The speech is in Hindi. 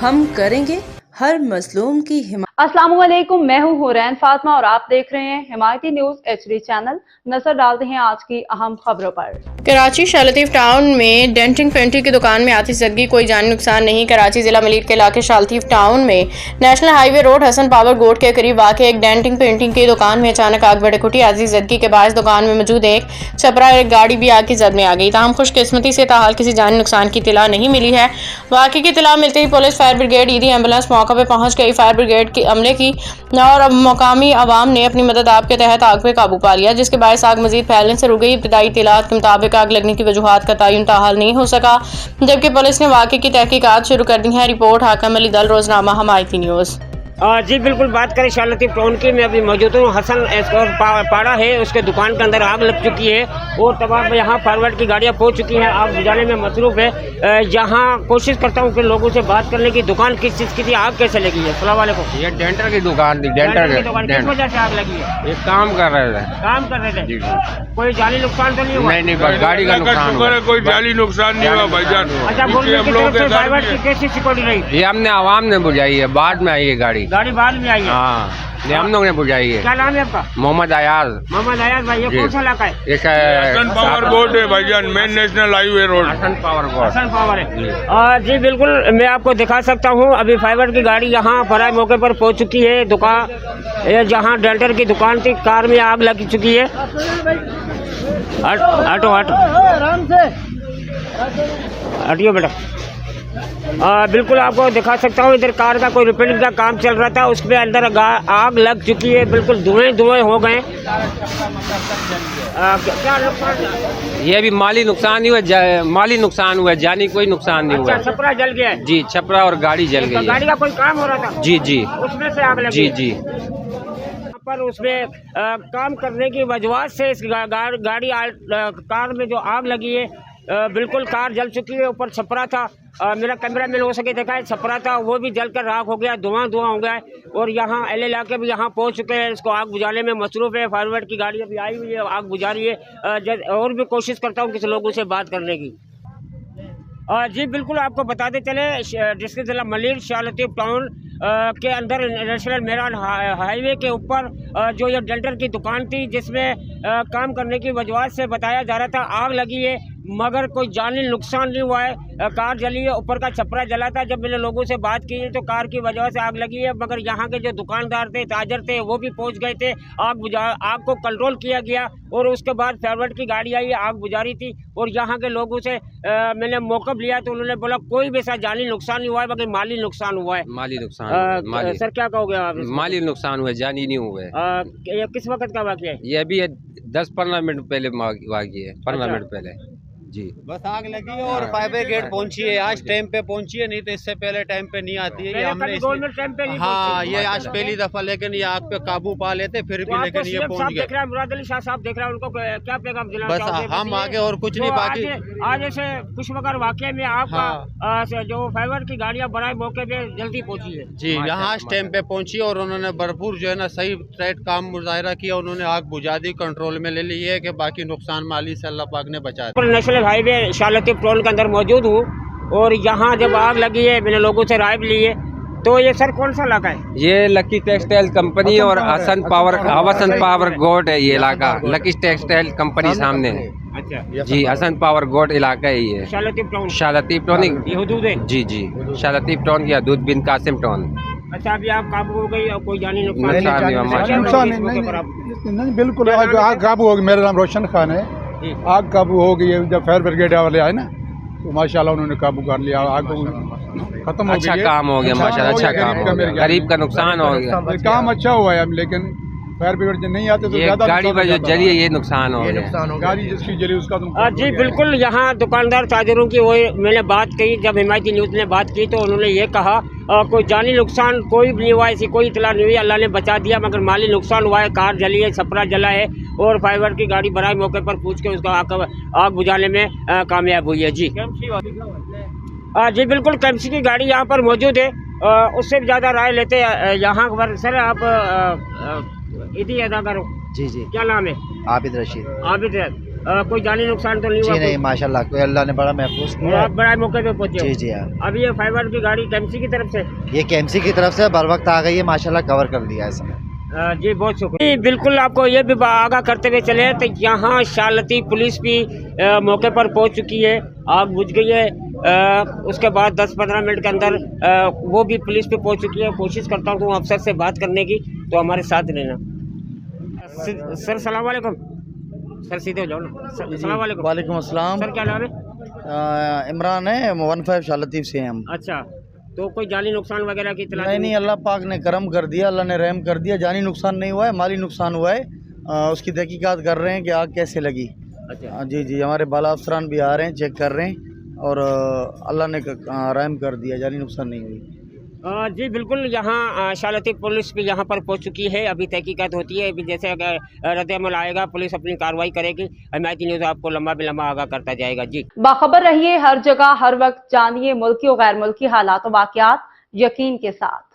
हम करेंगे हर मजलूम की हिमायत। अस्सलाम वालेकुम, मैं हूँ हुरैन फातिमा और आप देख रहे हैं हिमायती न्यूज HD चैनल। नजर डालते हैं आज की अहम खबरों पर। कराची शाह लतीफ टाउन में डेंटिंग पेंटिंग की दुकान में आतिशबाजी, कोई जानी नुकसान नहीं। कराची जिला मलिक के इलाके शाह लतीफ टाउन में national highway road Hasan power गोट के करीब वाक़ एक डेंटिंग पेंटिंग की दुकान में अचानक आग भड़क उठी। आतिशबाजी के बाद दुकान में मौजूद एक छपरा और एक गाड़ी भी आग की जद में आ गई। ताहम खुशकिस्मती से ताहाल किसी जानी नुकसान की इत्तला नहीं मिली है। वाक़े की इत्तला मिलते ही पुलिस, फायर ब्रिगेड, ईदी एम्बुलेंस मौका पर पहुंच गई। फायर ब्रिगेड के अमले की और मकामी आवाम ने अपनी मदद आप के तहत आग पे काबू पा लिया, जिसके बायस आग मजीद फैलने से रुक गई। इब्तदाई इत्तलात के मुताबिक आग लगने की वजूहात का तयन ताहाल नहीं हो सका, जबकि पुलिस ने वाक़े की तहकीकात शुरू कर दी है। रिपोर्ट हाकिम अली दल, रोजनामा हिमायती न्यूज़। जी बिल्कुल, बात करें शाह लतीफ टाउन की, मैं अभी मौजूद हूँ। हसन पाड़ा है, उसके दुकान के अंदर आग लग चुकी है और तमाम यहाँ फारवर्ड की गाड़ियाँ पहुँच चुकी हैं, आग बुझाने में मसरूफ़ है। यहाँ कोशिश करता हूँ कि लोगों से बात करने की। दुकान किस चीज़ की थी, आग कैसे लगी है? अस्सलाम वालेकुम। ये डेंटर की दुकान थी। डेंटर किस वजह से आग लगी है? ये काम कर रहे थे। काम कर रहे थे। कोई जानी नुकसान तो नहीं हुआ? नहीं, बस गाड़ी का नुकसान हुआ। कोई जानी नुकसान नहीं हुआ भाईजान। अच्छा, फारवर्ड की कैसी सिक्योरिटी रही? ये हमने आवाम ने बुझाई है, बाद में आई है गाड़ी बाद में आई है। हाँ, ये हम लोग ने बुझाई है। क्या नाम है आपका? मोहम्मद अयाज। मोहम्मद अयाज भाई, ये कौन सा इलाका है? एक हसन पावर बोर्ड है भाईजान, main national highway road. Hasan power board. Hasan power है जी बिल्कुल, मैं आपको दिखा सकता हूँ। अभी फाइबर की गाड़ी यहाँ फराय मौके पर पहुँच चुकी है। दुकान जहाँ डेंटर की दुकान थी, कार में आग लग चुकी है। हटो आराम से हटियो बेटा। बिल्कुल आपको दिखा सकता हूँ, इधर कार का कोई रिपेयरिंग का काम चल रहा था, उसमें अंदर आग लग चुकी है। बिल्कुल धुएं हो गए। क्या नुकसान? ये भी माली नुकसान ही हुआ, माली नुकसान हुआ, जानी कोई नुकसान नहीं हुआ। छपरा जल गया है? जी, छपरा और गाड़ी जल गई। गाड़ी का कोई काम हो रहा था? जी जी, उसमें से आग लगी? जी जी। पर उसमें काम करने की वजह से इस गाड़ी कार में जो आग लगी है, बिल्कुल कार जल चुकी है। ऊपर छपरा था, मेरा कैमरा मैन हो सके देखा है, छपरा था, वो भी जलकर राख हो गया, धुआं हो गया है। और यहाँ एल इलाके भी यहाँ पहुँच चुके हैं, इसको आग बुझाने में मसरूफ़ है। फायरवर्ड की गाड़ी अभी आई हुई है, आग बुझा रही है। और भी कोशिश करता हूँ किसी लोगों से बात करने की। जी बिल्कुल, आपको बताते चले, डिस्ट्रिक्ट जिला मलिक शाह लतीफ टाउन के अंदर नेशनल मेरान हाईवे के ऊपर जो ये डेंटर की दुकान थी, जिसमें काम करने की वजह से बताया जा रहा था आग लगी है, मगर कोई जानी नुकसान नहीं हुआ है। कार जली है, ऊपर का छपरा जला था। जब मैंने लोगों से बात की तो कार की वजह से आग लगी है, मगर यहाँ के जो दुकानदार थे, ताजर थे, वो भी पहुँच गए थे। आग को कंट्रोल किया गया और उसके बाद फायरवर्ड की गाड़ी आई, आग बुझा रही थी। और यहाँ के लोगों से मैंने मौका लिया तो उन्होंने बोला कोई भी ऐसा जानी नुकसान नहीं हुआ है, मगर माली नुकसान हुआ है। माली नुकसान सर क्या कहोगे आप? माली नुकसान हुआ, जानी नहीं हुआ है। ये किस वक्त का वाक़या है? ये अभी 10-15 मिनट पहले वाक़या है, 15 मिनट पहले। जी, बस आग लगी है और फायर ब्रिगेड पहुंची है। आज टाइम पे पहुंची है, नहीं तो इससे पहले टाइम पे नहीं आती है। ये हमने टाइम पे नहीं। हाँ, ये आज पहली दफा, लेकिन ये आग पे काबू पा लेते फिर भी, लेकिन ये पहुंच गए। मुराद अली शाह साहब देख रहे हैं, उनको क्या पैगाम देना बस चाहोगे? हम आगे और कुछ नहीं, बाकी आज ऐसे खुशवगर वाक़ये में आपका जो फाइबर की गाड़ियाँ बड़े मौके पे जल्दी पहुँची है। जी, यहाँ आज टाइम पे पहुंची और उन्होंने भरपूर जो है ना सही राइट काम मुजाहिरा किया। उन्होंने आग बुझा दी, कंट्रोल में ले ली है कि बाकी नुकसान माली से अल्लाह पाक ने बचा दिया। National highway Shah Latif town के अंदर मौजूद हूँ और यहाँ जब आग लगी है, मैंने लोगों से राय भी ली है। तो ये सर कौन सा इलाका है? ये लकी टेक्सटाइल कंपनी और हसन पावर गोट है ये इलाका। लकी टेक्सटाइल कंपनी सामने है। अच्छा जी, हसन पावर गोट इलाका है ये। शाह लतीफ टाउन ये हुदूद है? जी जी, शाह लतीफ टाउन की हदूद बिन कासिम टाउन। अच्छा, अभी आप काबू हो गई और कोई जानी नुकसान नहीं? बिल्कुल आग काबू हो गई। मेरा नाम रोशन खान है। आग काबू हो गई है। जब फायर ब्रिगेड वाले आए ना तो माशाल्लाह उन्होंने काबू कर लिया, आग खत्म हो गई। अच्छा काम हो गया माशाल्लाह, अच्छा काम हो गया, गरीब का नुकसान हो गया। काम अच्छा हुआ है, लेकिन फायर ब्रिगेड नहीं आते तो ज्यादा गाड़ी पर जो जली है ये नुकसान हो गया। गाड़ी जिसकी जली उसका जी बिल्कुल, यहाँ दुकानदार ताजरों की वो मैंने बात की, जब हिमायती न्यूज़ ने बात की तो उन्होंने ये कहा कोई जानी नुकसान कोई भी नहीं हुआ, ऐसी कोई इतला नहीं हुई, अल्लाह ने बचा दिया, मगर माली नुकसान हुआ है। कार जली है, छपरा जला है और फाइबर की गाड़ी बराए मौके पर पूछ के उसका आग बुझाने में कामयाब हुई है। जी जी बिल्कुल, केएमसी की गाड़ी यहाँ पर मौजूद है। उससे भी ज़्यादा राय लेते हैं यहाँ पर। सर आप इदी अदा करो। जी जी, क्या नाम है? आबिद रशीद। आबिद, कोई जानी नुकसान तो नहीं हुआ? जी नहीं माशाल्लाह, कोई अल्लाह ने बड़ा महफूज कोई? किया आप बड़ा मौके पे पहुंचे हो? जी जी हाँ। अभी ये फाइबर की गाड़ी केएमसी की तरफ से? ये केएमसी की तरफ से बर वक्त आ गई है, माशाल्लाह कवर कर लिया है इसने। जी बहुत शुक्रिया। जी, बिल्कुल आपको ये भी आगाह करते हुए चले तो यहाँ शालती पुलिस भी मौके पर पहुंच चुकी है। आग बुझ गई है, उसके बाद 10-15 मिनट के अंदर वो भी पुलिस पे पहुंच चुकी है। कोशिश करता हूँ अफसर से बात करने की, तो हमारे साथ रहना। सर सलाम वालेकुम। सर सीधे हो जाओ ना। सलाम वालेकुम। वालेकुम अस्सलाम। सर क्या नाम है? इमरान है, 15 शालतीफ से हैं हम। अच्छा, तो कोई जानी नुकसान वगैरह की इत्तला? नहीं, अल्लाह पाक ने करम कर दिया, अल्लाह ने रहम कर दिया। जानी नुकसान नहीं हुआ है, माली नुकसान हुआ है। उसकी तहकीकात कर रहे हैं कि आग कैसे लगी। अच्छा जी जी, हमारे बाला अफसरान भी आ रहे हैं, चेक कर रहे हैं और अल्लाह ने रहम कर दिया, जानी नुकसान नहीं हुई। जी बिल्कुल, यहाँ शालती पुलिस भी यहाँ पर पहुँच चुकी है। अभी तहकीकात होती है, अभी जैसे अगर रद्द-ए-अमल आएगा पुलिस अपनी कार्रवाई करेगी। हिमायती न्यूज़ आपको लंबा बिलम्बा आगाह करता जाएगा। जी बाखबर रहिए हर जगह हर वक्त, जानिए मुल्की और गैर मुल्की हालात और वाक़यात यकीन के साथ।